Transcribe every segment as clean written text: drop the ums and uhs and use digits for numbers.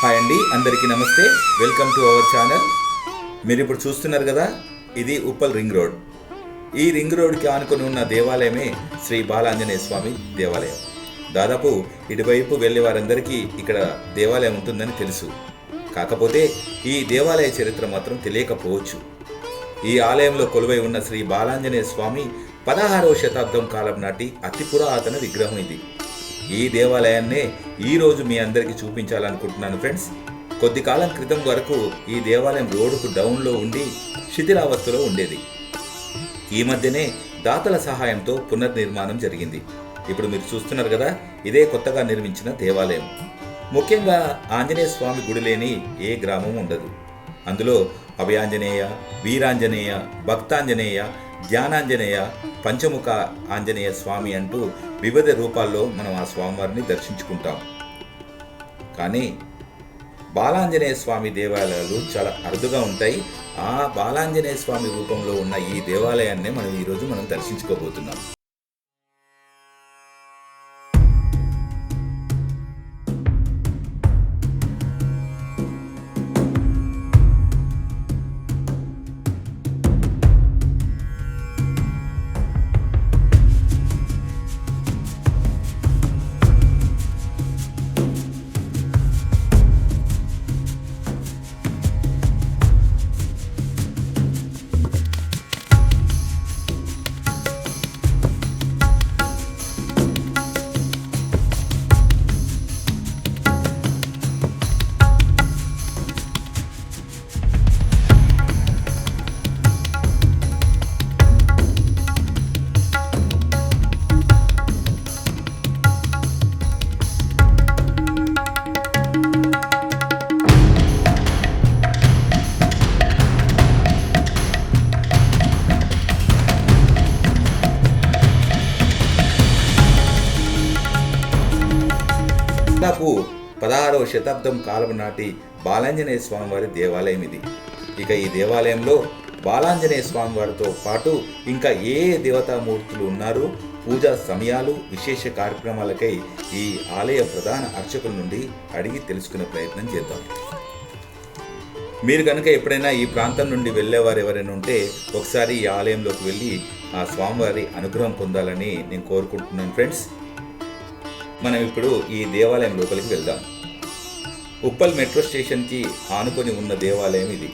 Hi అండి, అందరికీ నమస్తే. Welcome to our channel. మీరు ఇప్పుడు చూస్తున్నారు కదా, ఇది ఉప్పల్ రింగ్ రోడ్. ఈ రింగ్ రోడ్కి ఆనుకొని ఉన్న దేవాలయమే శ్రీ బాలాంజనేయ స్వామి దేవాలయం. దాదాపు ఇటువైపు వెళ్ళే వారందరికీ ఇక్కడ దేవాలయం ఉంటుందని తెలుసు. కాకపోతే ఈ దేవాలయ చరిత్ర మాత్రం తెలియకపోవచ్చు. ఈ ఆలయంలో కొలువై ఉన్న శ్రీ బాలాంజనేయ స్వామి 16వ శతాబ్దం కాలం నాటి అతి పురాతన విగ్రహం ఇది. ఈ దేవాలయాన్నే ఈరోజు మీ అందరికీ చూపించాలనుకుంటున్నాను ఫ్రెండ్స్. కొద్ది కాలం క్రితం వరకు ఈ దేవాలయం రోడ్డుకు డౌన్లో ఉండి శిథిలావస్థలో ఉండేది. ఈ మధ్యనే దాతల సహాయంతో పునర్నిర్మాణం జరిగింది. ఇప్పుడు మీరు చూస్తున్నారు కదా, ఇదే కొత్తగా నిర్మించిన దేవాలయం. ముఖ్యంగా ఆంజనేయ స్వామి గుడి లేని ఏ గ్రామం ఉండదు. అందులో అభయాంజనేయ, వీరాంజనేయ, భక్తాంజనేయ, ధ్యానాంజనేయ, పంచముఖ ఆంజనేయ స్వామి అంటూ వివిధ రూపాల్లో మనం ఆ స్వామివారిని దర్శించుకుంటాం. కానీ బాలాంజనేయ స్వామి దేవాలయాలు చాలా అరుదుగా ఉంటాయి. ఆ బాలాంజనేయ స్వామి రూపంలో ఉన్న ఈ దేవాలయాన్నే ఈరోజు మనం దర్శించుకోబోతున్నాం. దాదాపు 16వ శతాబ్దం కాలం నాటి బాలాంజనేయ స్వామివారి దేవాలయం ఇది. ఇక ఈ దేవాలయంలో బాలాంజనేయ స్వామివారితో పాటు ఇంకా ఏ దేవతామూర్తులు ఉన్నారు, పూజా సమయాలు, విశేష కార్యక్రమాలకై ఈ ఆలయ ప్రధాన అర్చకుల నుండి అడిగి తెలుసుకునే ప్రయత్నం చేద్దాం. మీరు కనుక ఎప్పుడైనా ఈ ప్రాంతం నుండి వెళ్ళేవారు ఎవరైనా ఉంటే ఒకసారి ఈ ఆలయంలోకి వెళ్ళి ఆ స్వామివారి అనుగ్రహం పొందాలని నేను కోరుకుంటున్నాను ఫ్రెండ్స్. మనం ఇప్పుడు ఈ దేవాలయం లోపలికి వెళ్దాం. ఉప్పల్ మెట్రో స్టేషన్కి ఆనుకొని ఉన్న దేవాలయం ఇది.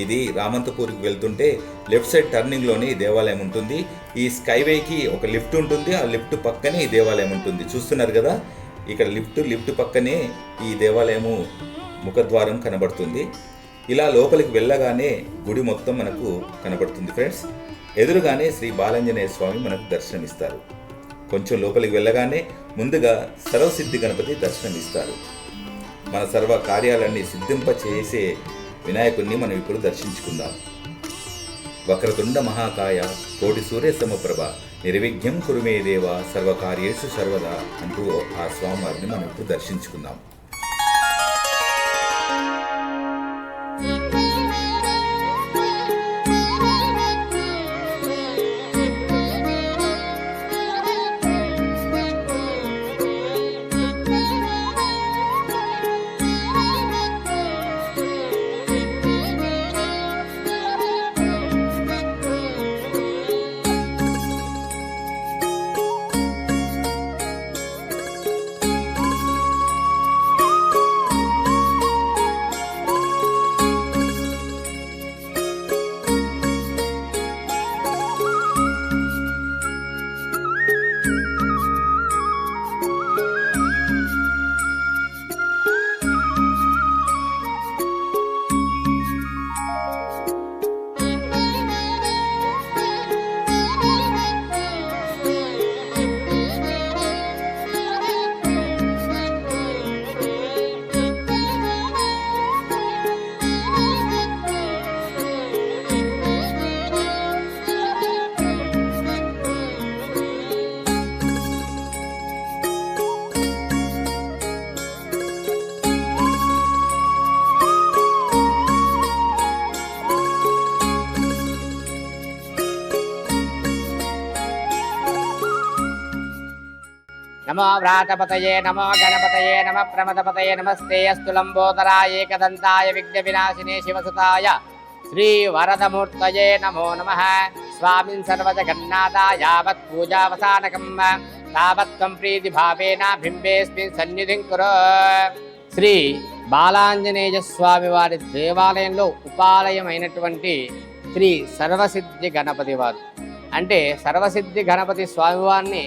ఇది రామంతపూర్కి వెళ్తుంటే లెఫ్ట్ సైడ్ టర్నింగ్లోనే ఈ దేవాలయం ఉంటుంది. ఈ స్కైవేకి ఒక లిఫ్ట్ ఉంటుంది. ఆ లిఫ్ట్ పక్కనే ఈ దేవాలయం ఉంటుంది. చూస్తున్నారు కదా, ఇక్కడ లిఫ్ట్ పక్కనే ఈ దేవాలయము ముఖద్వారం కనబడుతుంది. ఇలా లోపలికి వెళ్ళగానే గుడి మొత్తం మనకు కనబడుతుంది ఫ్రెండ్స్. ఎదురుగానే శ్రీ బాలాంజనేయ స్వామి మనకు దర్శనమిస్తారు. కొంచెం లోపలికి వెళ్ళగానే ముందుగా సర్వసిద్ధి గణపతి దర్శనమిస్తారు. మన సర్వ కార్యాలన్నీ సిద్ధింప చేసే వినాయకుడిని మనం ఇప్పుడు దర్శించుకుందాం. వక్రతుండ మహాకాయ, కోటి సూర్య సమప్రభ, నిర్విఘ్నం కురుమే దేవ, సర్వకార్యేషు సర్వదా అంటూ ఆ స్వామివారిని మనం ఇప్పుడు దర్శించుకుందాం. నమో వ్రాతపతయే నమో గణపతయే నమ ప్రమదపతయే నమస్తే అస్తు లంబోదరాయ ఏకదంతాయ విఘ్న వినాశినే శివసుతాయ శ్రీ వరదమూర్తయే నమో నమః. స్వామిన్ సర్వజగన్నాథాయ యావత్ పూజావసానకం తావత్వం ప్రీతి భావేన బింబేస్మిన్ సన్నిధిం కురు. శ్రీ బాలాంజనేయ స్వామి వారి దేవాలయంలో ఉపాలయమైనటువంటి శ్రీ సర్వసిద్ధి గణపతి వారు, అంటే సర్వసిద్ధి గణపతి స్వామివారిని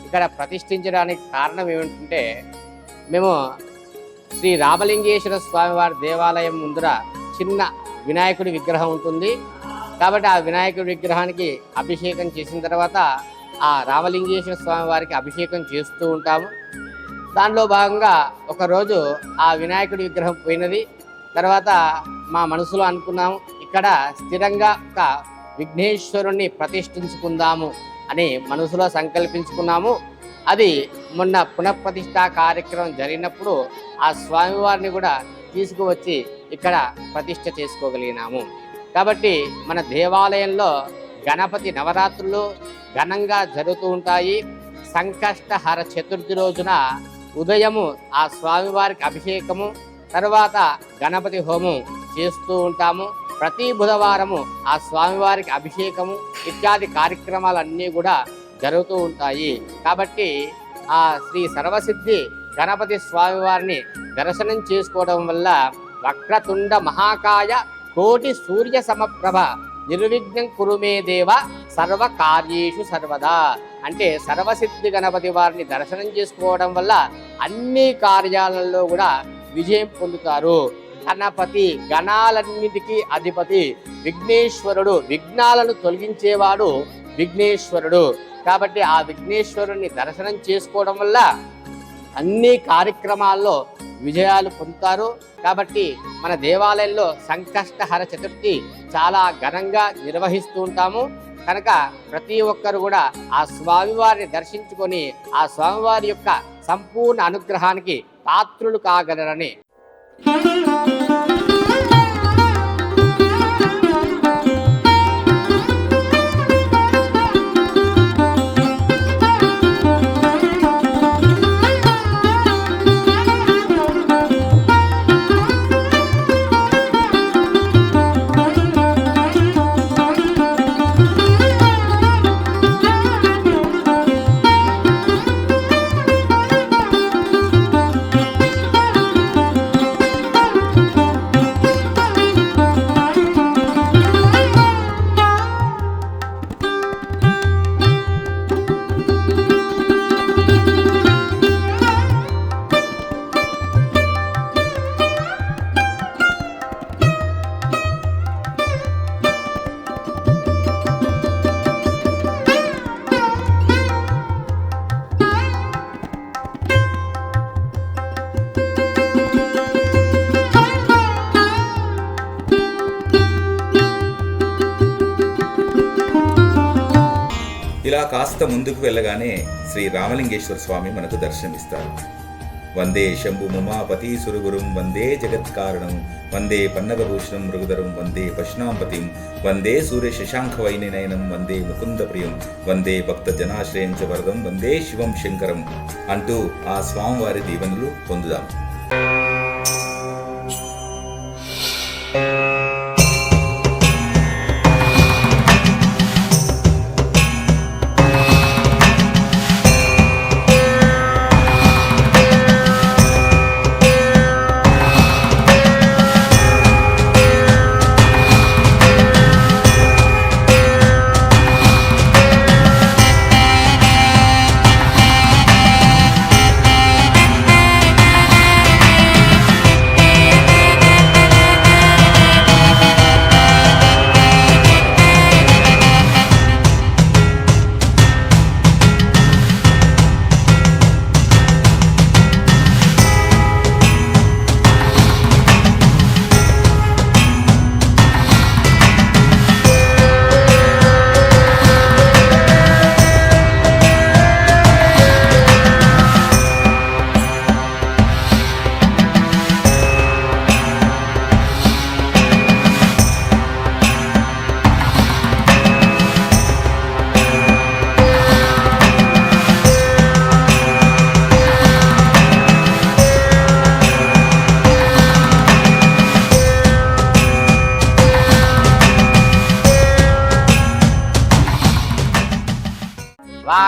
ఇక్కడ ప్రతిష్ఠించడానికి కారణం ఏమిటంటే, మేము శ్రీ రామలింగేశ్వర స్వామివారి దేవాలయం ముందర చిన్న వినాయకుడి విగ్రహం ఉంటుంది. కాబట్టి ఆ వినాయకుడి విగ్రహానికి అభిషేకం చేసిన తర్వాత ఆ రామలింగేశ్వర స్వామి వారికి అభిషేకం చేస్తూ ఉంటాము. దానిలో భాగంగా ఒకరోజు ఆ వినాయకుడి విగ్రహం పోయినది. తర్వాత మా మనసులో అనుకున్నాము, ఇక్కడ స్థిరంగా ఒక విఘ్నేశ్వరుణ్ణి ప్రతిష్ఠించుకుందాము అని మనసులో సంకల్పించుకున్నాము. అది మొన్న పునఃప్రతిష్ఠా కార్యక్రమం జరిగినప్పుడు ఆ స్వామివారిని కూడా తీసుకువచ్చి ఇక్కడ ప్రతిష్ఠ చేసుకోగలిగినాము. కాబట్టి మన దేవాలయంలో గణపతి నవరాత్రులు ఘనంగా జరుగుతూ ఉంటాయి. సంకష్టహర చతుర్థి రోజున ఉదయము ఆ స్వామివారికి అభిషేకము, తర్వాత గణపతి హోమం చేస్తూ ఉంటాము. ప్రతి బుధవారము ఆ స్వామివారికి అభిషేకము ఇత్యాది కార్యక్రమాలన్నీ కూడా జరుగుతూ ఉంటాయి. కాబట్టి ఆ శ్రీ సర్వసిద్ధి గణపతి స్వామివారిని దర్శనం చేసుకోవడం వల్ల వక్రతుండ మహాకాయ కోటి సూర్య సమప్రభ నిర్విఘ్నం కురుమే దేవ సర్వ కార్యేషు సర్వదా, అంటే సర్వసిద్ధి గణపతి వారిని దర్శనం చేసుకోవడం వల్ల అన్ని కార్యాలలో కూడా విజయం పొందుతారు. గణపతి గణాలన్నిటికీ అధిపతి విఘ్నేశ్వరుడు, విఘ్నాలను తొలగించేవాడు విఘ్నేశ్వరుడు. కాబట్టి ఆ విఘ్నేశ్వరుని దర్శనం చేసుకోవడం వల్ల అన్ని కార్యక్రమాల్లో విజయాలు పొందుతారు. కాబట్టి మన దేవాలయంలో సంకష్టహర చతుర్థి చాలా ఘనంగా నిర్వహిస్తూ ఉంటాము. కనుక ప్రతి ఒక్కరు కూడా ఆ స్వామివారిని దర్శించుకొని ఆ స్వామివారి యొక్క సంపూర్ణ అనుగ్రహానికి పాత్రులు కాగలరని ఇలా కాస్త ముందుకు వెళ్ళగానే శ్రీ రామలింగేశ్వర స్వామి మనకు దర్శనమిస్తారు. వందే శంభు ముమాపతి సురుగురుం వందే జగత్కారణం వందే పన్నగభూషణం మృగధరం వందే పశ్నాంపతిం వందే సూర్య శశాంక వైనయనం వందే ముకుంద ప్రియం వందే భక్త జనాశ్రయం చ వరదం వందే శివం శంకరం అంటూ ఆ స్వామివారి దీవెనలు పొందుదాం.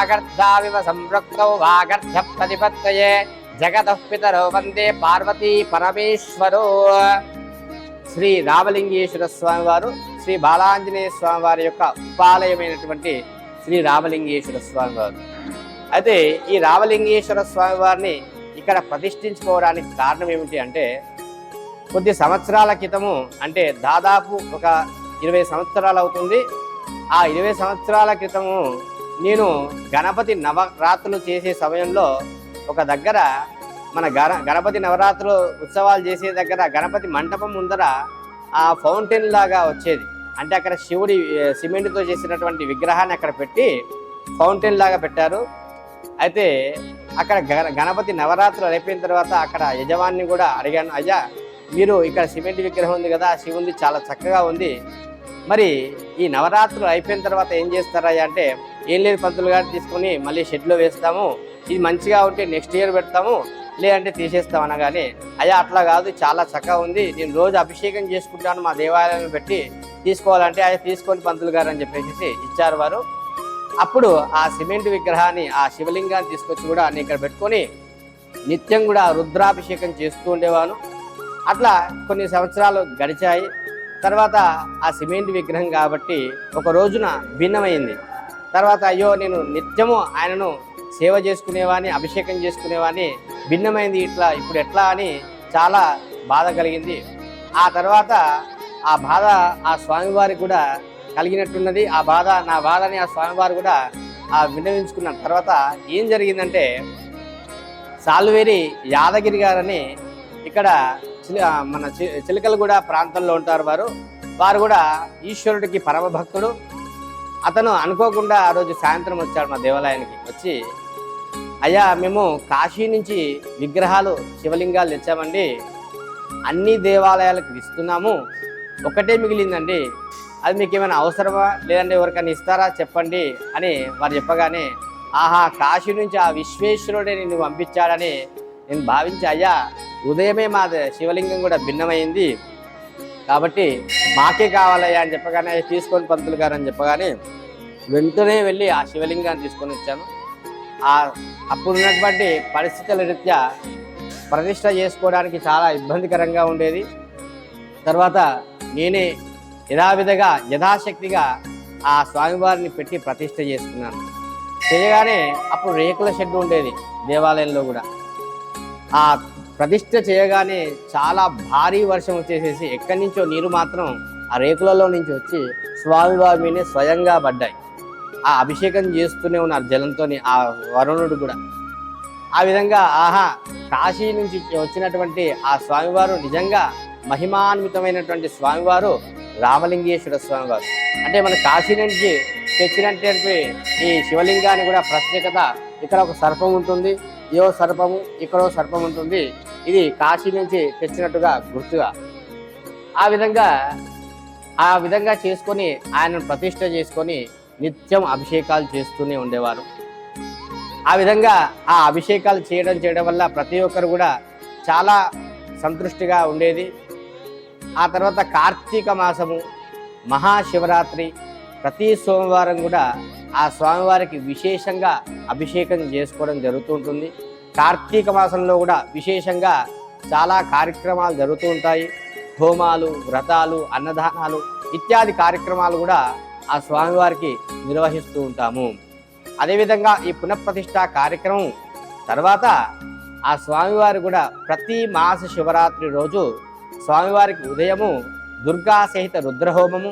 వాగర్ధావివ సంపృక్తౌ వాగర్ధ ప్రతిపత్తయే జగతః పితరౌ వందే పార్వతీ పరమేశ్వరో. శ్రీ రామలింగేశ్వర స్వామి వారు శ్రీ బాలాంజనేయ స్వామి వారి యొక్క ఉపాలయమైనటువంటి శ్రీ రామలింగేశ్వర స్వామి వారు. అయితే ఈ రామలింగేశ్వర స్వామి వారిని ఇక్కడ ప్రతిష్ఠించుకోవడానికి కారణం ఏమిటి అంటే, కొద్ది సంవత్సరాల క్రితము, అంటే దాదాపు ఒక 20 సంవత్సరాలు అవుతుంది. ఆ 20 సంవత్సరాల క్రితము నేను గణపతి నవరాత్రులు చేసే సమయంలో ఒక దగ్గర మన గణపతి నవరాత్రులు ఉత్సవాలు చేసే దగ్గర గణపతి మంటపం ముందర ఆ ఫౌంటైన్ లాగా వచ్చేది. అంటే అక్కడ శివుడి సిమెంట్తో చేసినటువంటి విగ్రహాన్ని అక్కడ పెట్టి ఫౌంటైన్ లాగా పెట్టారు. అయితే అక్కడ గణపతి నవరాత్రులు అయిపోయిన తర్వాత అక్కడ యజమాని కూడా అడిగాను, అయ్యా మీరు ఇక్కడ సిమెంట్ విగ్రహం ఉంది కదా, శివుంది చాలా చక్కగా ఉంది, మరి ఈ నవరాత్రులు అయిపోయిన తర్వాత ఏం చేస్తారయ్యా అంటే, ఏం లేదు పంతులు గారు, తీసుకొని మళ్ళీ షెడ్లో వేస్తాము, ఇది మంచిగా ఉంటే నెక్స్ట్ ఇయర్ పెడతాము, లేదంటే తీసేస్తాం అనగానే, అయ్యా అట్లా కాదు, చాలా చక్కగా ఉంది, నేను రోజు అభిషేకం చేసుకుంటాను, మా దేవాలయం పెట్టి తీసుకోవాలంటే అయ్యా తీసుకొని పంతులు గారు అని చెప్పేసి ఇచ్చారు వారు. అప్పుడు ఆ సిమెంట్ విగ్రహాన్ని, ఆ శివలింగాన్ని తీసుకొచ్చి కూడా నేను ఇక్కడ పెట్టుకొని నిత్యం కూడా రుద్రాభిషేకం చేస్తూ ఉండేవాను. అట్లా కొన్ని సంవత్సరాలు గడిచాయి. తర్వాత ఆ సిమెంట్ విగ్రహం కాబట్టి ఒక రోజున భిన్నమైంది. తర్వాత అయ్యో నేను నిత్యము ఆయనను సేవ చేసుకునేవాని, అభిషేకం చేసుకునేవాని, భిన్నమైంది, ఇట్లా ఇప్పుడు ఎట్లా అని చాలా బాధ కలిగింది. ఆ తర్వాత ఆ బాధ ఆ స్వామివారికి కూడా కలిగినట్టున్నది. ఆ బాధ, నా బాధని ఆ స్వామివారు కూడా విన్నవించుకున్న తర్వాత ఏం జరిగిందంటే, సాల్వేరి యాదగిరి గారని ఇక్కడ మన చిలకలగూడ ప్రాంతంలో ఉంటారు వారు కూడా ఈశ్వరుడికి పరమ భక్తుడు. అతను అనుకోకుండా ఆ రోజు సాయంత్రం వచ్చాడు మా దేవాలయానికి. వచ్చి, అయ్యా మేము కాశీ నుంచి విగ్రహాలు, శివలింగాలు తెచ్చామండి, అన్ని దేవాలయాలకు ఇస్తున్నాము, ఒకటే మిగిలిందండి, అది మీకు ఏమైనా అవసరమా, లేదంటే ఎవరికైనా ఇస్తారా చెప్పండి అని వారు చెప్పగానే, ఆహా కాశీ నుంచి ఆ విశ్వేశ్వరుడే నిన్ను పంపించాడని నేను భావించి, అయ్యా ఉదయమే మా శివలింగం కూడా భిన్నమైంది కాబట్టి మాకే కావాలయ్యా అని చెప్పగానే, తీసుకొని పంతులు గారు అని చెప్పగానే వెంటనే వెళ్ళి ఆ శివలింగాన్ని తీసుకొని వచ్చాను. అప్పుడున్నటువంటి పరిస్థితుల రీత్యా ప్రతిష్ట చేసుకోవడానికి చాలా ఇబ్బందికరంగా ఉండేది. తర్వాత నేనే యథాశక్తిగా ఆ స్వామివారిని పెట్టి ప్రతిష్ట చేసుకున్నాను. చేయగానే అప్పుడు రేకుల షెడ్ ఉండేది దేవాలయంలో కూడా. ఆ ప్రతిష్ట చేయగానే చాలా భారీ వర్షం వచ్చేసేసి ఎక్కడి నుంచో నీరు మాత్రం ఆ రేకులలో నుంచి వచ్చి స్వామివారి మీదే స్వయంగా పడ్డాయి. ఆ అభిషేకం చేస్తూనే ఉన్నారు జలంతో ఆ వరుణుడు కూడా. ఆ విధంగా ఆహా కాశీ నుంచి వచ్చినటువంటి ఆ స్వామివారు నిజంగా మహిమాన్వితమైనటువంటి స్వామివారు రామలింగేశ్వర స్వామివారు. అంటే మన కాశీ నుంచి తెచ్చినటువంటి ఈ శివలింగాన్ని కూడా ప్రత్యేకత, ఇక్కడ ఒక సర్పం ఉంటుంది, ఏవో సర్పము, ఇక్కడో సర్పం ఉంటుంది, ఇది కాశీ నుంచి తెచ్చినట్టుగా గుర్తుగా. ఆ విధంగా చేసుకొని ఆయనను ప్రతిష్ట చేసుకొని నిత్యం అభిషేకాలు చేస్తూనే ఉండేవారు. ఆ విధంగా ఆ అభిషేకాలు చేయడం వల్ల ప్రతి ఒక్కరు కూడా చాలా సంతృష్టిగా ఉండేది. ఆ తర్వాత కార్తీక మాసము, మహాశివరాత్రి, ప్రతి సోమవారం కూడా ఆ స్వామివారికి విశేషంగా అభిషేకం చేసుకోవడం జరుగుతూ ఉంటుంది. కార్తీక మాసంలో కూడా విశేషంగా చాలా కార్యక్రమాలు జరుగుతూ ఉంటాయి. హోమాలు, వ్రతాలు, అన్నదానాలు ఇత్యాది కార్యక్రమాలు కూడా ఆ స్వామివారికి నిర్వహిస్తూ ఉంటాము. అదేవిధంగా ఈ పునఃప్రతిష్ఠ కార్యక్రమం తర్వాత ఆ స్వామివారు కూడా ప్రతి మాస శివరాత్రి రోజు స్వామివారికి ఉదయము దుర్గా సహిత రుద్రహోమము,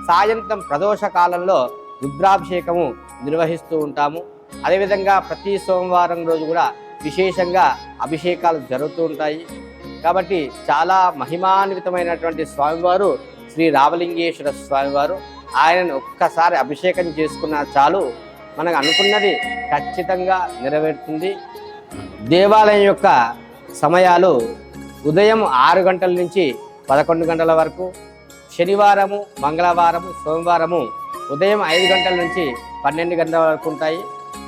సాయంత్రం ప్రదోష కాలంలో రుద్రాభిషేకము నిర్వహిస్తూ ఉంటాము. అదేవిధంగా ప్రతి సోమవారం రోజు కూడా విశేషంగా అభిషేకాలు జరుగుతూ ఉంటాయి. కాబట్టి చాలా మహిమాన్వితమైనటువంటి స్వామివారు శ్రీ రామలింగేశ్వర స్వామివారు. ఆయనను ఒక్కసారి అభిషేకం చేసుకున్నా చాలు, మనకు అనుకున్నది ఖచ్చితంగా నెరవేరుతుంది. దేవాలయం యొక్క సమయాలు ఉదయం 6 గంటల నుంచి 11 గంటల వరకు, శనివారము, మంగళవారము, సోమవారము ఉదయం 5 గంటల నుంచి 12 గంటల వరకు ఉంటాయి.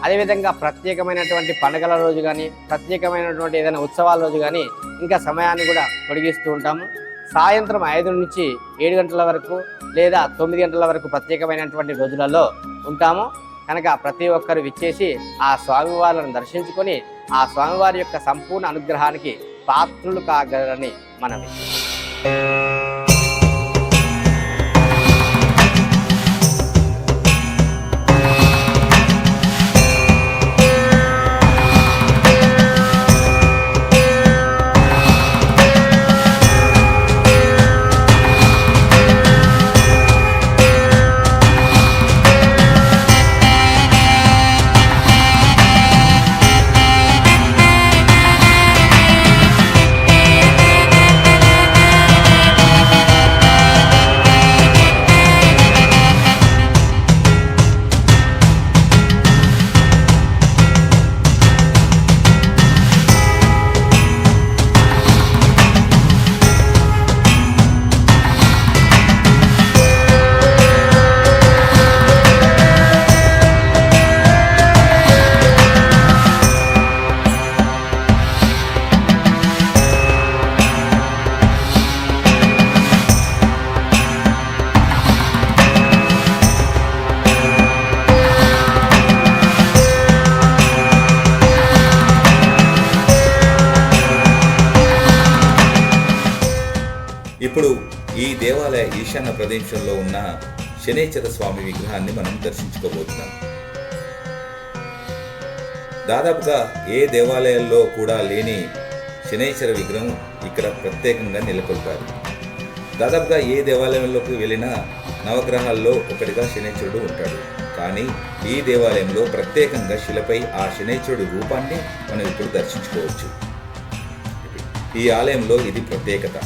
అదేవిధంగా ప్రత్యేకమైనటువంటి పండుగల రోజు కానీ, ప్రత్యేకమైనటువంటి ఏదైనా ఉత్సవాల రోజు కానీ ఇంకా సమయాన్ని కూడా పొడిగిస్తూ ఉంటాము. సాయంత్రం 5 నుంచి 7 గంటల వరకు లేదా 9 గంటల వరకు ప్రత్యేకమైనటువంటి రోజులలో ఉంటాము. కనుక ప్రతి ఒక్కరు విచ్చేసి ఆ స్వామివారిని దర్శించుకొని ఆ స్వామివారి యొక్క సంపూర్ణ అనుగ్రహానికి పాత్రులు కాగలరని మనవి. ఇప్పుడు ఈ దేవాలయ ఈశాన్య ప్రదేశంలో ఉన్న శనేశ్వర స్వామి విగ్రహాన్ని మనం దర్శించుకోబోతున్నాం. దాదాపుగా ఏ దేవాలయాల్లో కూడా లేని శనేశ్వర విగ్రహం ఇక్కడ ప్రత్యేకంగా నెలకొల్పారు. దాదాపుగా ఏ దేవాలయంలోకి వెళ్ళినా నవగ్రహాల్లో ఒకటిగా శనేశ్వరుడు ఉంటాడు. కానీ ఈ దేవాలయంలో ప్రత్యేకంగా శిలపై ఆ శనేశ్వరుడు రూపాన్ని మనం ఇప్పుడు దర్శించుకోవచ్చు. ఈ ఆలయంలో ఇది ప్రత్యేకత.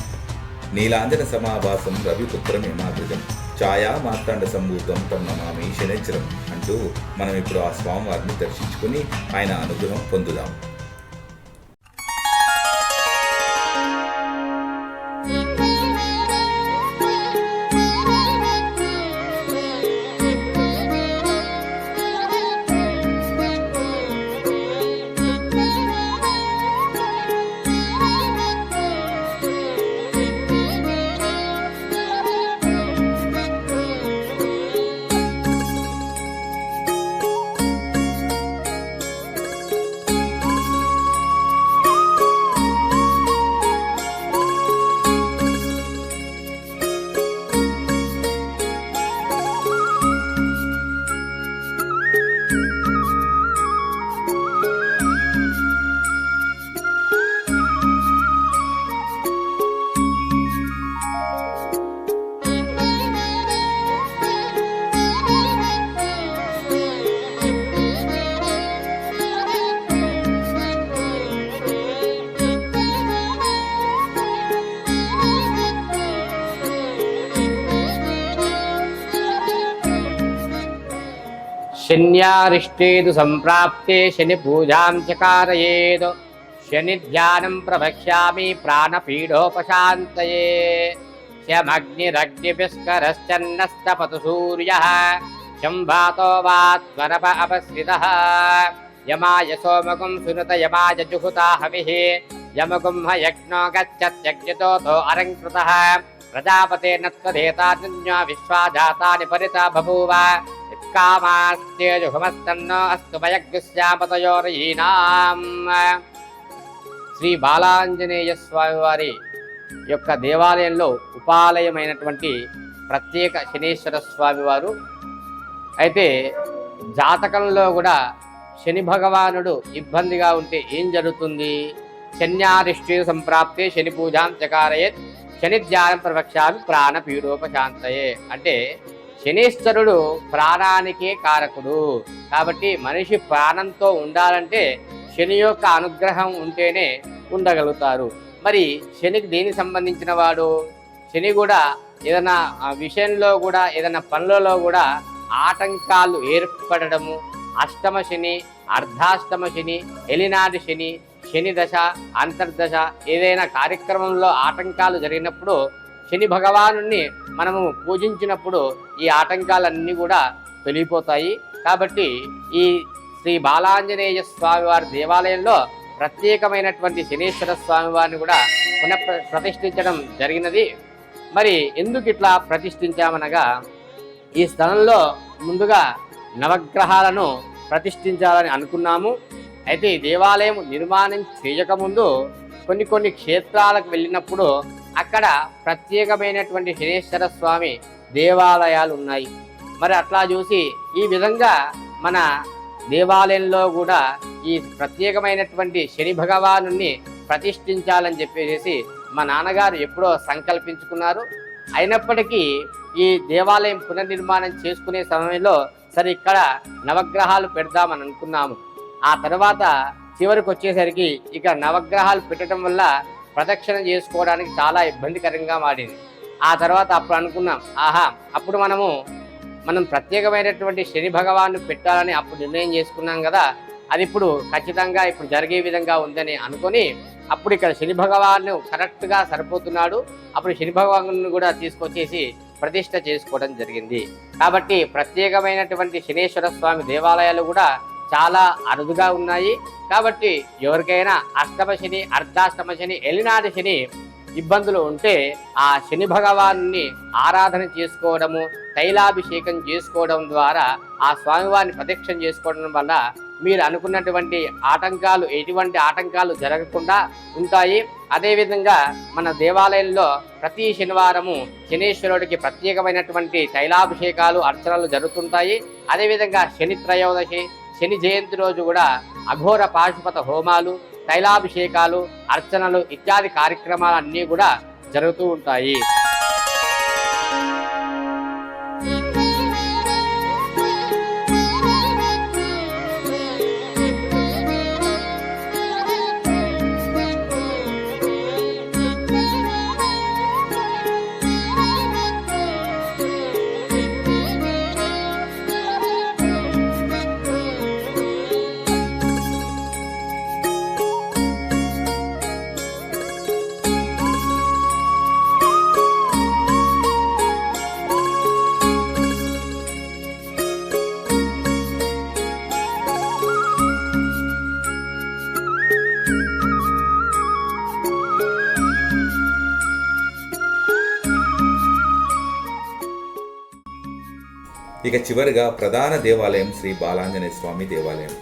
నీలాంజన సమాభాసం రవిపుత్రం యమాద్రిజం ఛాయా మార్తాండ సంభూతం తం నమామి శనేశ్వరం అంటూ మనం ఇప్పుడు ఆ స్వామివారిని దర్శించుకుని ఆయన అనుగ్రహం పొందుదాం. శన్యారిష్టేదు సంప్రాప్తే శని పూజాం చకారయేద్ శని ధ్యానం ప్రవక్ష్యామి ప్రాణపీడోపశాంతయే శమగ్నిరగ్నిభిస్కరశ్చన్నస్తపతు సూర్యః శంభాతో వాత్వరప అపశ్రితః యమాయ సోమకం సునత యమాయ జుహుతా హవిః యమకం యజ్ఞో గచ్చత్యజ్ఞతో అలంకృతః ప్రజాపతేన త్వదేతాన్యా విశ్వాజాతాని పరితా బభూవ కామాస్తేజుహమస్తన్నో అస్తు వయగ్స్యాపతయోరీనాం. శ్రీ బాలాంజనేయ స్వామి వారి యొక్క దేవాలయంలో ఉపాలయమైనటువంటి ప్రత్యేక శనేశ్వర స్వామి వారు అయితే జాతకంలో కూడా శని భగవానుడు ఇబ్బందిగా ఉంటే ఏం జరుగుతుంది? శన్యారిష్టే సంప్రాప్తే శని పూజాం చకారయేత్ శని ధ్యానం ప్రవక్ష్యామి ప్రాణపీడోపశాంతయే అంటే శనీశ్వరుడు ప్రాణానికే కారకుడు. కాబట్టి మనిషి ప్రాణంతో ఉండాలంటే శని యొక్క అనుగ్రహం ఉంటేనే ఉండగలుగుతారు. మరి శనికి దేనికి సంబంధించిన వాడు? శని కూడా ఏదైనా విషయంలో కూడా ఏదైనా పనులలో కూడా ఆటంకాలు ఏర్పడము, అష్టమ శని, అర్ధాష్టమ శని, ఎలినాటి శని, శని దశ, అంతర్దశ ఏదైనా కార్యక్రమంలో ఆటంకాలు జరిగినప్పుడు శని భగవానుణ్ణి మనము పూజించినప్పుడు ఈ ఆటంకాలన్నీ కూడా తొలగిపోతాయి. కాబట్టి ఈ శ్రీ బాలాంజనేయ స్వామి వారి దేవాలయంలో ప్రత్యేకమైనటువంటి శనీశ్వర స్వామి వారిని కూడా ప్రతిష్ఠించడం జరిగినది. మరి ఎందుకు ఇట్లా ప్రతిష్ఠించామనగా ఈ స్థలంలో ముందుగా నవగ్రహాలను ప్రతిష్ఠించాలని అనుకున్నాము. అయితే ఈ దేవాలయం నిర్మాణం చేయకముందు కొన్ని క్షేత్రాలకు వెళ్ళినప్పుడు అక్కడ ప్రత్యేకమైనటువంటి శనేశ్వర స్వామి దేవాలయాలు ఉన్నాయి. మరి అట్లా చూసి ఈ విధంగా మన దేవాలయంలో కూడా ఈ ప్రత్యేకమైనటువంటి శని భగవాను ప్రతిష్ఠించాలని చెప్పేసి మా నాన్నగారు ఎప్పుడో సంకల్పించుకున్నారు. అయినప్పటికీ ఈ దేవాలయం పునర్నిర్మాణం చేసుకునే సమయంలో సరే ఇక్కడ నవగ్రహాలు పెడదామని అనుకున్నాము. ఆ తర్వాత చివరికి వచ్చేసరికి ఇక నవగ్రహాలు పెట్టడం వల్ల ప్రదక్షిణ చేసుకోవడానికి చాలా ఇబ్బందికరంగా మారింది. ఆ తర్వాత అప్పుడు అనుకున్నాం, అప్పుడు మనం ప్రత్యేకమైనటువంటి శని భగవాను పెట్టాలని అప్పుడు నిర్ణయం చేసుకున్నాం కదా, అది ఇప్పుడు ఖచ్చితంగా ఇప్పుడు జరిగే విధంగా ఉందని అనుకొని అప్పుడు ఇక్కడ శని భగవాను కరెక్ట్గా సరిపోతున్నాడు. అప్పుడు శని భగవాను కూడా తీసుకొచ్చేసి ప్రతిష్ఠ చేసుకోవడం జరిగింది. కాబట్టి ప్రత్యేకమైనటువంటి శనేశ్వర స్వామి దేవాలయాలు కూడా చాలా అరుదుగా ఉన్నాయి. కాబట్టి ఎవరికైనా అష్టమ శని, అర్ధాష్టమ శని, ఎలినాటి శని ఇబ్బందులు ఉంటే ఆ శని భగవాన్ని ఆరాధన చేసుకోవడము, తైలాభిషేకం చేసుకోవడం ద్వారా ఆ స్వామివారిని ప్రదక్షిణ చేసుకోవడం వల్ల మీరు అనుకున్నటువంటి ఆటంకాలు, ఎటువంటి ఆటంకాలు జరగకుండా ఉంటాయి. అదేవిధంగా మన దేవాలయంలో ప్రతి శనివారము శనీశ్వరుడికి ప్రత్యేకమైనటువంటి తైలాభిషేకాలు, అర్చనలు జరుగుతుంటాయి. అదేవిధంగా శని త్రయోదశి, శని జయంతి రోజు కూడా అఘోర పాశుపత హోమాలు, తైలాభిషేకాలు, అర్చనలు ఇత్యాది కార్యక్రమాలు అన్నీ కూడా జరుగుతూ ఉంటాయి. ఇక చివరిగా ప్రధాన దేవాలయం శ్రీ బాలాంజనేయ స్వామి దేవాలయం.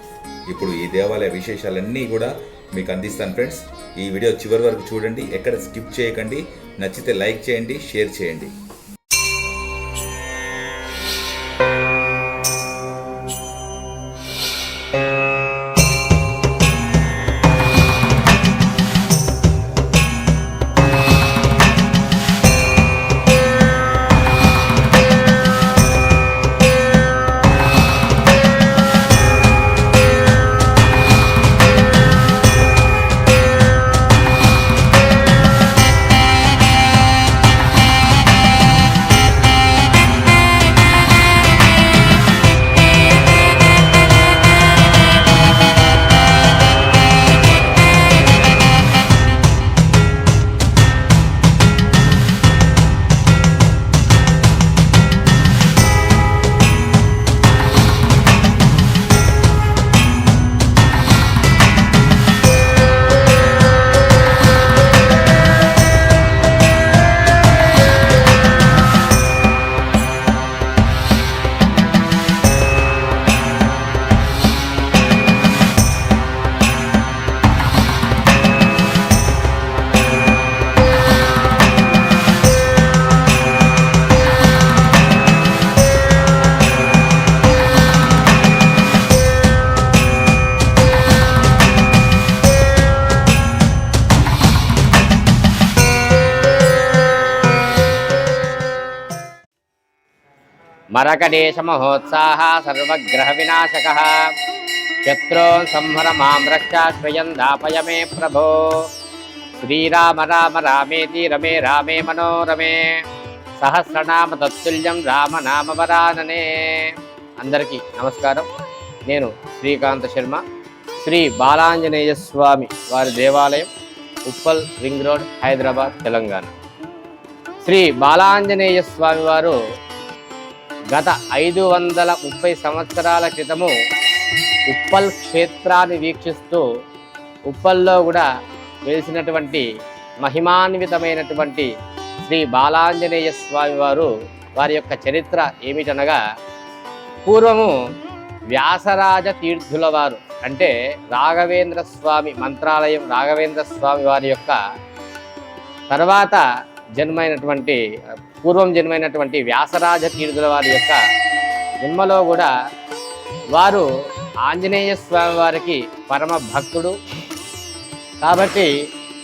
ఇప్పుడు ఈ దేవాలయ విశేషాలన్నీ కూడా మీకు అందిస్తాను ఫ్రెండ్స్. ఈ వీడియో చివరి వరకు చూడండి, ఎక్కడ స్కిప్ చేయకండి. నచ్చితే లైక్ చేయండి, షేర్ చేయండి. మరకడేశ మహోత్సాహ సర్వగ్రహ వినాశక శత్రోన్ సంహర మామ్రశ్చ శ్రయం దాపయ మే ప్రభో. శ్రీరామ రామ రామేతి రమే రామే మనోరమే సహస్రనామ తత్తుల్యం రామనామ వరాననే. అందరికీ నమస్కారం. నేను శ్రీకాంత శర్మ. శ్రీ బాలాంజనేయ స్వామి వారి దేవాలయం, ఉప్పల్ రింగ్ రోడ్, హైదరాబాద్, తెలంగాణ. శ్రీ బాలాంజనేయ స్వామి వారు గత 530 సంవత్సరాల క్రితము ఉప్పల్ క్షేత్రాన్ని వీక్షిస్తూ ఉప్పల్లో కూడా వెలిసినటువంటి మహిమాన్వితమైనటువంటి శ్రీ బాలాంజనేయ స్వామి వారు వారి యొక్క చరిత్ర ఏమిటనగా, పూర్వము వ్యాసరాజ తీర్థుల వారు అంటే రాఘవేంద్ర స్వామి మంత్రాలయం రాఘవేంద్ర స్వామి వారి యొక్క తర్వాత పూర్వం జన్మైనటువంటి వ్యాసరాజ తీర్థుల వారి యొక్క జన్మలో కూడా వారు ఆంజనేయ స్వామి వారికి పరమ భక్తుడు కాబట్టి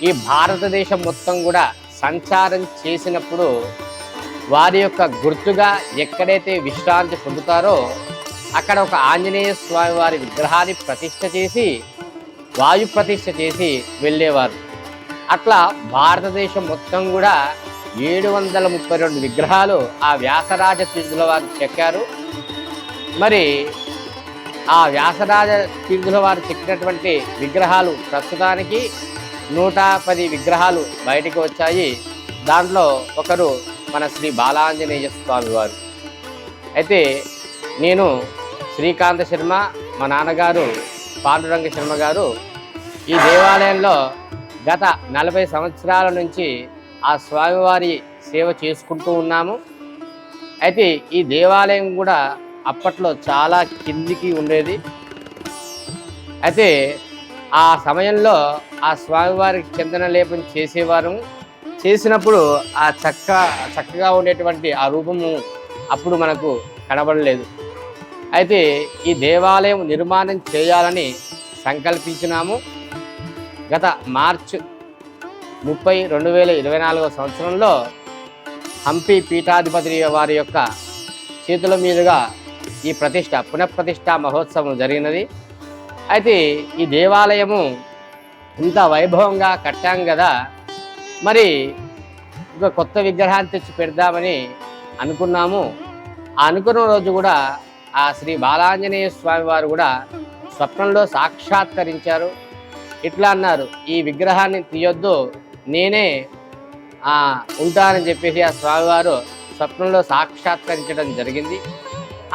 ఈ భారతదేశం మొత్తం కూడా సంచారం చేసినప్పుడు వారి యొక్క గుర్తుగా ఎక్కడైతే విశ్రాంతి పొందుతారో అక్కడ ఒక ఆంజనేయ స్వామి వారి విగ్రహాన్ని ప్రతిష్ఠ చేసి వాయు ప్రతిష్ఠ చేసి వెళ్ళేవారు. అట్లా భారతదేశం మొత్తం కూడా 732 విగ్రహాలు ఆ వ్యాసరాజ తీర్థుల వారు చెక్కారు. మరి ఆ వ్యాసరాజ తీర్థుల వారు చెక్కినటువంటి విగ్రహాలు ప్రస్తుతానికి 110 విగ్రహాలు బయటికి వచ్చాయి. దాంట్లో ఒకరు మన శ్రీ బాలాంజనేయ స్వామి వారు. అయితే నేను శ్రీకాంత శర్మ, మా నాన్నగారు పాండురంగ శర్మ గారు ఈ దేవాలయంలో గత 40 సంవత్సరాల నుంచి ఆ స్వామివారి సేవ చేసుకుంటూ ఉన్నాము. అయితే ఈ దేవాలయం కూడా అప్పట్లో చాలా కిందికి ఉండేది. అయితే ఆ సమయంలో ఆ స్వామివారికి చందన లేపం చేసేవారు. చేసినప్పుడు ఆ చక్కగా ఉండేటువంటి ఆ రూపము అప్పుడు మనకు కనబడలేదు. అయితే ఈ దేవాలయం నిర్మాణం చేయాలని సంకల్పించినాము. గత మార్చి 30, 2024 సంవత్సరంలో హంపి పీఠాధిపతి వారి యొక్క చేతుల మీదుగా ఈ పునఃప్రతిష్ఠ మహోత్సవం జరిగినది. అయితే ఈ దేవాలయము ఇంత వైభవంగా కట్టాం కదా, మరి ఒక కొత్త విగ్రహాన్ని తెచ్చి పెడదామని అనుకున్నాము. ఆ అనుకున్న రోజు కూడా ఆ శ్రీ బాలాంజనేయ స్వామి వారు కూడా స్వప్నంలో సాక్షాత్కరించారు. ఇట్లా అన్నారు, ఈ విగ్రహాన్ని తీయొద్దు, నేనే ఉంటానని చెప్పేసి ఆ స్వామివారు స్వప్నంలో సాక్షాత్కరించడం జరిగింది.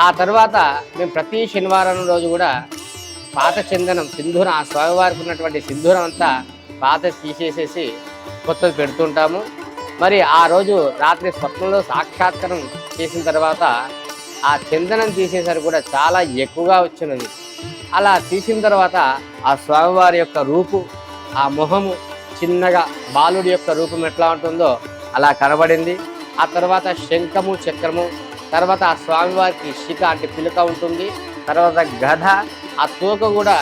ఆ తర్వాత మేము ప్రతి శనివారం రోజు కూడా పాత చందనం సింధూరం ఆ స్వామివారికి ఉన్నటువంటి సింధూరం అంతా పాత తీసేసేసి కొత్తది పెడుతుంటాము. మరి ఆ రోజు రాత్రి స్వప్నంలో సాక్షాత్కారం చేసిన తర్వాత ఆ చందనం తీసేసరికి కూడా చాలా ఎక్కువగా వచ్చినది. అలా తీసిన తర్వాత ఆ స్వామివారి యొక్క రూపు, ఆ మొహము చిన్నగా బాలుడి యొక్క రూపం ఎట్లా ఉంటుందో అలా కనబడింది. ఆ తర్వాత శంఖము చక్రము, తర్వాత ఆ స్వామివారికి శిఖ అంటే పిలుక ఉంటుంది, తర్వాత గద, ఆ తోక కూడా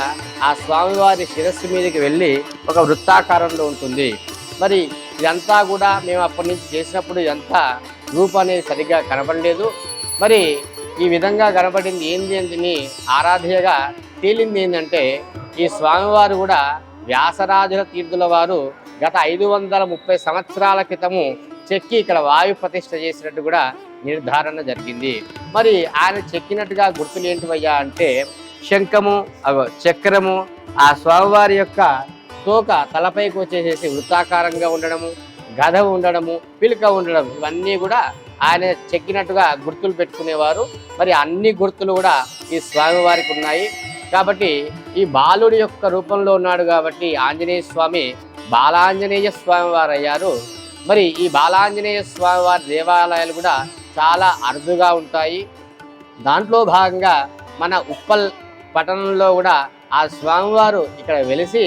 ఆ స్వామివారి శిరస్సు మీదకి వెళ్ళి ఒక వృత్తాకారంలో ఉంటుంది. మరి ఇదంతా కూడా మేము అప్పటి నుంచి చేసినప్పుడు ఇదంతా రూపం అనేది సరిగ్గా కనబడలేదు. మరి ఈ విధంగా కనబడింది ఏంది అని ఆరాధ్యగా తేలింది ఏంటంటే ఈ స్వామివారు కూడా వ్యాసరాజుల తీర్థుల వారు గత 530 సంవత్సరాల క్రితము చెక్కి ఇక్కడ వాయు ప్రతిష్ఠ చేసినట్టు కూడా నిర్ధారణ జరిగింది. మరి ఆయన చెక్కినట్టుగా గుర్తులు ఏంటివయ్యా అంటే శంఖము, చక్రము, ఆ స్వామివారి యొక్క తోక తలపైకి వచ్చేసేసి వృత్తాకారంగా ఉండడము, గద ఉండడము, పిలుక ఉండడం, ఇవన్నీ కూడా ఆయన చెక్కినట్టుగా గుర్తులు పెట్టుకునేవారు. మరి అన్ని గుర్తులు కూడా ఈ స్వామివారికి ఉన్నాయి. కాబట్టి ఈ బాలుడి యొక్క రూపంలో ఉన్నాడు కాబట్టి ఆంజనేయ స్వామి బాలాంజనేయ స్వామి వారు అయ్యారు. మరి ఈ బాలాంజనేయ స్వామి వారి దేవాలయాలు కూడా చాలా అరుదుగా ఉంటాయి. దాంట్లో భాగంగా మన ఉప్పల్ పట్టణంలో కూడా ఆ స్వామివారు ఇక్కడ వెలిసి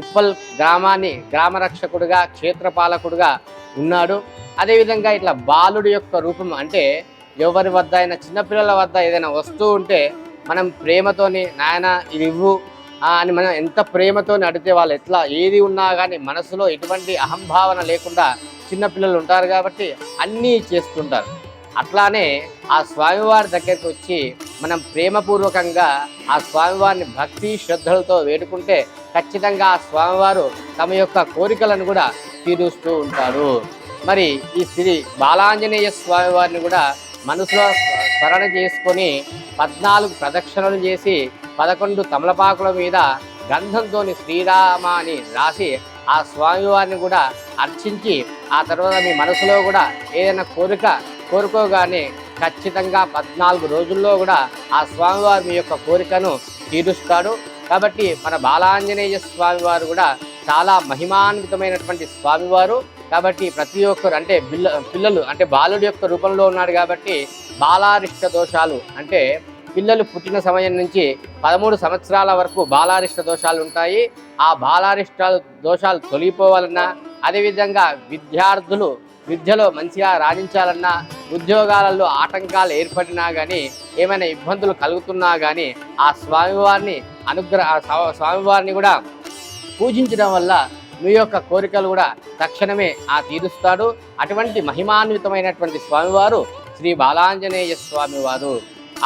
ఉప్పల్ గ్రామాన్ని గ్రామరక్షకుడుగా క్షేత్రపాలకుడుగా ఉన్నాడు. అదేవిధంగా ఇట్లా బాలుడి యొక్క రూపం అంటే ఎవరి వద్ద అయినా చిన్నపిల్లల వద్ద ఏదైనా వస్తువు ఉంటే మనం ప్రేమతోని నాయన ఇది ఇవ్వు అని మనం ఎంత ప్రేమతోని అడిగితే వాళ్ళు ఎట్లా ఏది ఉన్నా కానీ మనసులో ఎటువంటి అహంభావన లేకుండా చిన్నపిల్లలు ఉంటారు కాబట్టి అన్నీ చేస్తుంటారు. అట్లానే ఆ స్వామివారి దగ్గరికి వచ్చి మనం ప్రేమపూర్వకంగా ఆ స్వామివారిని భక్తి శ్రద్ధలతో వేడుకుంటే ఖచ్చితంగా ఆ స్వామివారు తమ యొక్క కోరికలను కూడా తీరుస్తూ ఉంటారు. మరి ఈ శ్రీ బాలాంజనేయ స్వామివారిని కూడా మనసులో స్మరణ చేసుకొని 14 ప్రదక్షిణలు చేసి 11 తమలపాకుల మీద గంధంతో శ్రీరామ అని రాసి ఆ స్వామివారిని కూడా అర్చించి ఆ తర్వాత మీ మనసులో కూడా ఏదైనా కోరుకోగానే ఖచ్చితంగా 14 రోజుల్లో కూడా ఆ స్వామివారు మీ యొక్క కోరికను తీరుస్తాడు. కాబట్టి మన బాలాంజనేయ స్వామివారు కూడా చాలా మహిమాన్వితమైనటువంటి స్వామివారు. కాబట్టి ప్రతి ఒక్కరు అంటే పిల్లలు అంటే బాలుడి యొక్క రూపంలో ఉన్నాడు కాబట్టి బాలారిష్ట దోషాలు అంటే పిల్లలు పుట్టిన సమయం నుంచి 13 సంవత్సరాల వరకు బాలారిష్ట దోషాలు ఉంటాయి. ఆ బాలారిష్ట దోషాలు తొలగిపోవాలన్నా, అదేవిధంగా విద్యార్థులు విద్యలో మంచిగా రాణించాలన్నా, ఉద్యోగాలలో ఆటంకాలు ఏర్పడినా కానీ, ఏమైనా ఇబ్బందులు కలుగుతున్నా కానీ ఆ స్వామివారిని కూడా పూజించడం వల్ల మీ యొక్క కోరికలు కూడా తక్షణమే తీరుస్తాడు. అటువంటి మహిమాన్వితమైనటువంటి స్వామివారు శ్రీ బాలాంజనేయ స్వామివారు.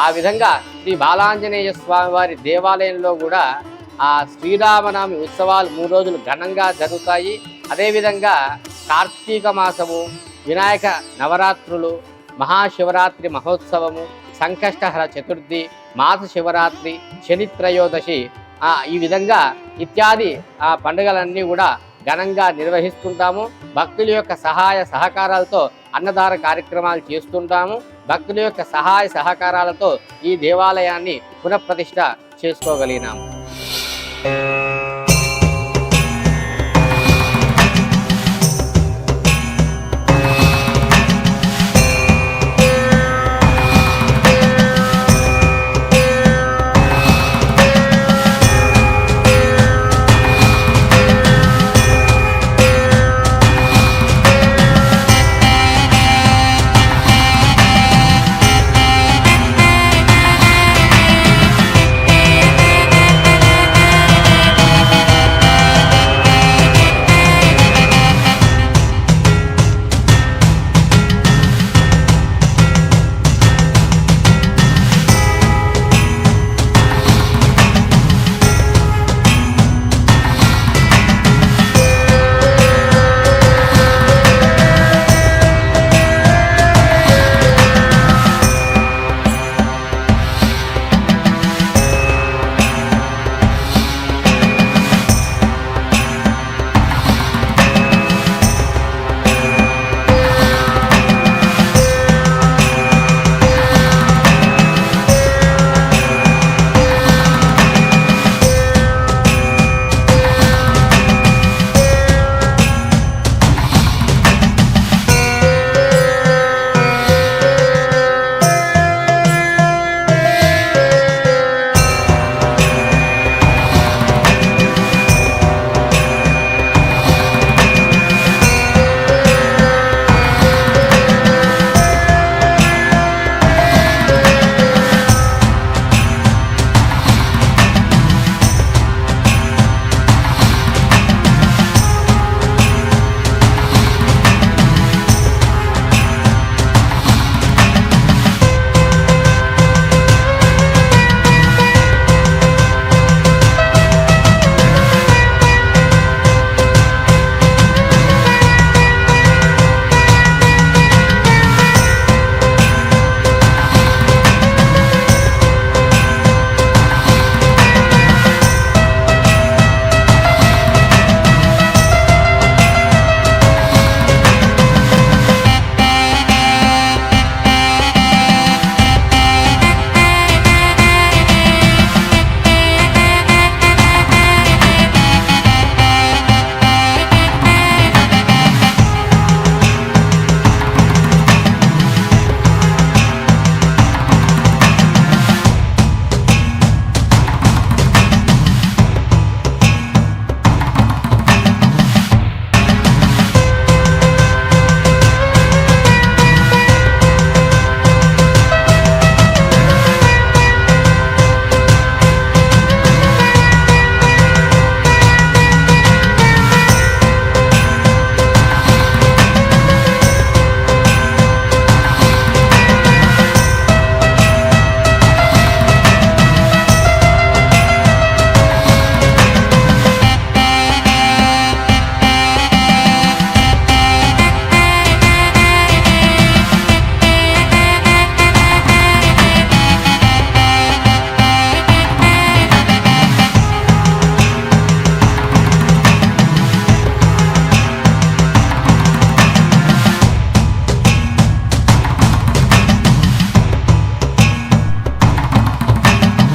ఆ విధంగా శ్రీ బాలాంజనేయ స్వామివారి దేవాలయంలో కూడా శ్రీరామనవమి ఉత్సవాలు 3 రోజులు ఘనంగా జరుగుతాయి. అదేవిధంగా కార్తీక మాసము, వినాయక నవరాత్రులు, మహాశివరాత్రి మహోత్సవము, సంకష్టహర చతుర్థి, మాస శివరాత్రి, శని త్రయోదశి, ఈ విధంగా ఇత్యాది పండుగలన్నీ కూడా ఘనంగా నిర్వహిస్తుంటాము. భక్తుల యొక్క సహాయ సహకారాలతో అన్నదాన కార్యక్రమాలు చేస్తుంటాము. భక్తుల యొక్క సహాయ సహకారాలతో ఈ దేవాలయాన్ని పునఃప్రతిష్ఠ చేసుకోగలిగినాము.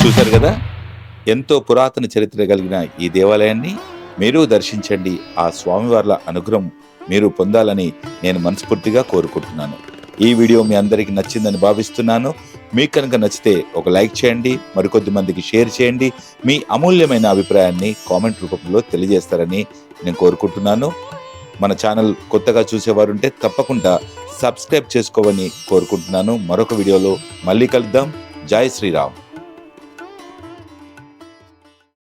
చూశారు కదా, ఎంతో పురాతన చరిత్ర కలిగిన ఈ దేవాలయాన్ని మీరు దర్శించండి. ఆ స్వామివార్ల అనుగ్రహం మీరు పొందాలని నేను మనస్ఫూర్తిగా కోరుకుంటున్నాను. ఈ వీడియో మీ అందరికీ నచ్చిందని భావిస్తున్నాను. మీకు కనుక నచ్చితే ఒక లైక్ చేయండి, మరికొద్ది మందికి షేర్ చేయండి. మీ అమూల్యమైన అభిప్రాయాన్ని కామెంట్ రూపంలో తెలియజేస్తారని నేను కోరుకుంటున్నాను. మన ఛానల్ కొత్తగా చూసేవారుంటే తప్పకుండా సబ్స్క్రైబ్ చేసుకోవని కోరుకుంటున్నాను. మరొక వీడియోలో మళ్ళీ కలుద్దాం. జై శ్రీరామ్.